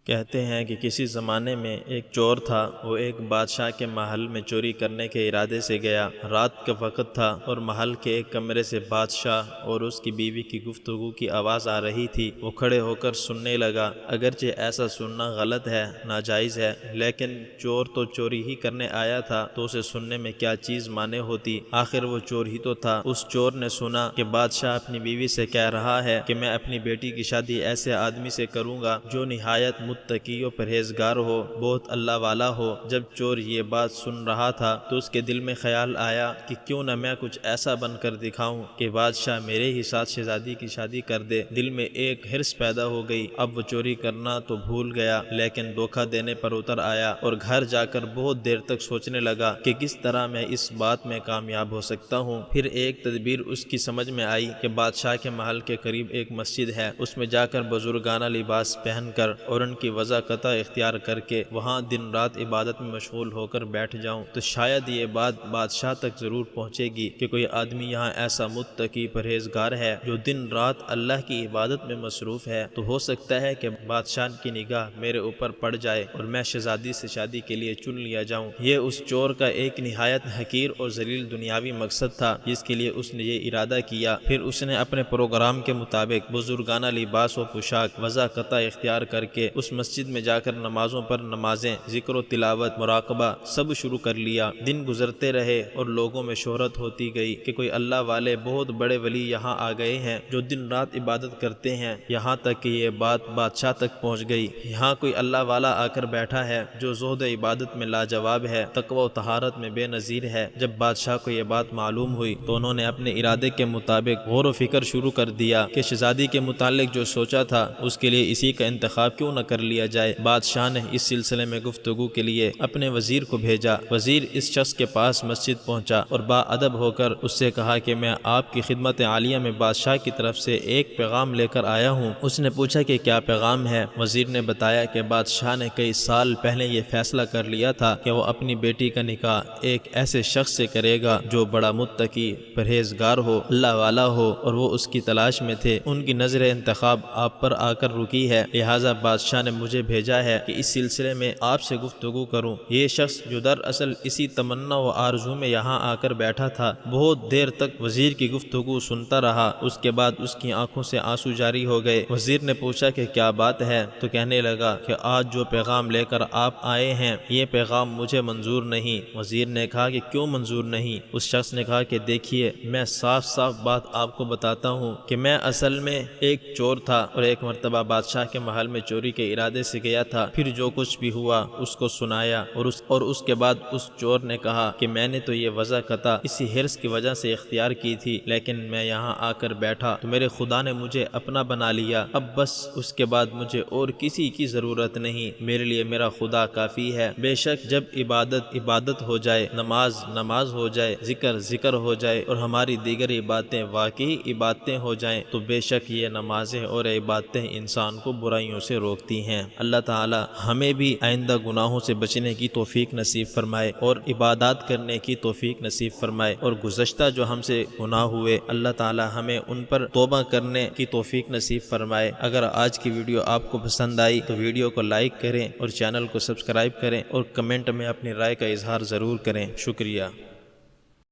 کہتے ہیں کہ کسی زمانے میں ایک چور تھا۔ وہ ایک بادشاہ کے محل میں چوری کرنے کے ارادے سے گیا۔ رات کا وقت تھا اور محل کے ایک کمرے سے بادشاہ اور اس کی بیوی کی گفتگو کی آواز آ رہی تھی۔ وہ کھڑے ہو کر سننے لگا۔ اگرچہ ایسا سننا غلط ہے، ناجائز ہے، لیکن چور تو چوری ہی کرنے آیا تھا تو اسے سننے میں کیا چیز مانے ہوتی؟ آخر وہ چور ہی تو تھا۔ اس چور نے سنا کہ بادشاہ اپنی بیوی سے کہہ رہا ہے کہ میں اپنی بیٹی کی شادی ایسے آدمی سے کروں گا جو نہایت متقی و پرہیزگار ہو، بہت اللہ والا ہو۔ جب چور یہ بات سن رہا تھا تو اس کے دل میں خیال آیا کہ کیوں نہ میں کچھ ایسا بن کر دکھاؤں کہ بادشاہ میرے ہی ساتھ شہزادی کی شادی کر دے۔ دل میں ایک حرص پیدا ہو گئی۔ اب وہ چوری کرنا تو بھول گیا لیکن دھوکہ دینے پر اتر آیا اور گھر جا کر بہت دیر تک سوچنے لگا کہ کس طرح میں اس بات میں کامیاب ہو سکتا ہوں۔ پھر ایک تدبیر اس کی سمجھ میں آئی کہ بادشاہ کے محل کے قریب ایک مسجد ہے، اس میں جا کر بزرگانہ لباس پہن کر اور ان کی وضاقتہ اختیار کر کے وہاں دن رات عبادت میں مشغول ہو کر بیٹھ جاؤں تو شاید یہ بات بادشاہ تک ضرور پہنچے گی کہ کوئی آدمی یہاں ایسا متقی پرہیزگار ہے جو دن رات اللہ کی عبادت میں مصروف ہے، تو ہو سکتا ہے کہ بادشاہ کی نگاہ میرے اوپر پڑ جائے اور میں شہزادی سے شادی کے لیے چن لیا جاؤں۔ یہ اس چور کا ایک نہایت حقیر اور ذلیل دنیاوی مقصد تھا جس کے لیے اس نے یہ ارادہ کیا۔ پھر اس نے اپنے پروگرام کے مطابق بزرگانہ لباس و پوشاک وضاقتہ اختیار کر کے اس مسجد میں جا کر نمازوں پر نمازیں، ذکر و تلاوت، مراقبہ سب شروع کر لیا۔ دن گزرتے رہے اور لوگوں میں شہرت ہوتی گئی کہ کوئی اللہ والے بہت بڑے ولی یہاں آ گئے ہیں جو دن رات عبادت کرتے ہیں، یہاں تک کہ یہ بات بادشاہ تک پہنچ گئی۔ یہاں کوئی اللہ والا آ کر بیٹھا ہے جو زہد عبادت میں لاجواب ہے، تقوی و طہارت میں بے نظیر ہے۔ جب بادشاہ کو یہ بات معلوم ہوئی تو انہوں نے اپنے ارادے کے مطابق غور و فکر شروع کر دیا کہ شہزادی کے متعلق جو سوچا تھا اس کے لیے اسی کا انتخاب کیوں نہ کر لیا جائے۔ بادشاہ نے اس سلسلے میں گفتگو کے لیے اپنے وزیر کو بھیجا۔ وزیر اس شخص کے پاس مسجد پہنچا اور با ادب ہو کر اس سے کہا کہ میں آپ کی خدمت عالیہ میں بادشاہ کی طرف سے ایک پیغام لے کر آیا ہوں۔ اس نے پوچھا کہ کیا پیغام ہے؟ وزیر نے بتایا کہ بادشاہ نے کئی سال پہلے یہ فیصلہ کر لیا تھا کہ وہ اپنی بیٹی کا نکاح ایک ایسے شخص سے کرے گا جو بڑا متقی پرہیزگار ہو، اللہ والا ہو، اور وہ اس کی تلاش میں تھے۔ ان کی نظر انتخاب آپ پر آ کر رکی ہے، لہٰذا بادشاہ نے مجھے بھیجا ہے کہ اس سلسلے میں آپ سے گفتگو کروں۔ یہ شخص جو دراصل اسی تمنا و آرزو میں یہاں آ کر بیٹھا تھا بہت دیر تک وزیر کی گفتگو سنتا رہا۔ اس کے بعد اس کی آنکھوں سے آنسو جاری ہو گئے۔ وزیر نے پوچھا کہ کیا بات ہے؟ تو کہنے لگا کہ آج جو پیغام لے کر آپ آئے ہیں یہ پیغام مجھے منظور نہیں۔ وزیر نے کہا کہ کیوں منظور نہیں؟ اس شخص نے کہا کہ دیکھیے، میں صاف صاف بات آپ کو بتاتا ہوں کہ میں اصل میں ایک چور تھا اور ایک مرتبہ بادشاہ کے محل میں چوری کے ارادے سے گیا تھا۔ پھر جو کچھ بھی ہوا اس کو سنایا اور اس کے بعد اس چور نے کہا کہ میں نے تو یہ وضاقتہ اسی حرص کی وجہ سے اختیار کی تھی، لیکن میں یہاں آ کر بیٹھا تو میرے خدا نے مجھے اپنا بنا لیا۔ اب بس اس کے بعد مجھے اور کسی کی ضرورت نہیں، میرے لیے میرا خدا کافی ہے۔ بے شک جب عبادت عبادت ہو جائے، نماز نماز ہو جائے، ذکر ذکر ہو جائے اور ہماری دیگر عبادتیں واقعی عبادتیں ہو جائیں تو بے شک یہ نمازیں اور عبادتیں انسان کو برائیوں سے روکتی ہیں۔ اللہ تعالی ہمیں بھی آئندہ گناہوں سے بچنے کی توفیق نصیب فرمائے اور عبادات کرنے کی توفیق نصیب فرمائے، اور گزشتہ جو ہم سے گناہ ہوئے اللہ تعالی ہمیں ان پر توبہ کرنے کی توفیق نصیب فرمائے۔ اگر آج کی ویڈیو آپ کو پسند آئی تو ویڈیو کو لائک کریں اور چینل کو سبسکرائب کریں اور کمنٹ میں اپنی رائے کا اظہار ضرور کریں۔ شکریہ۔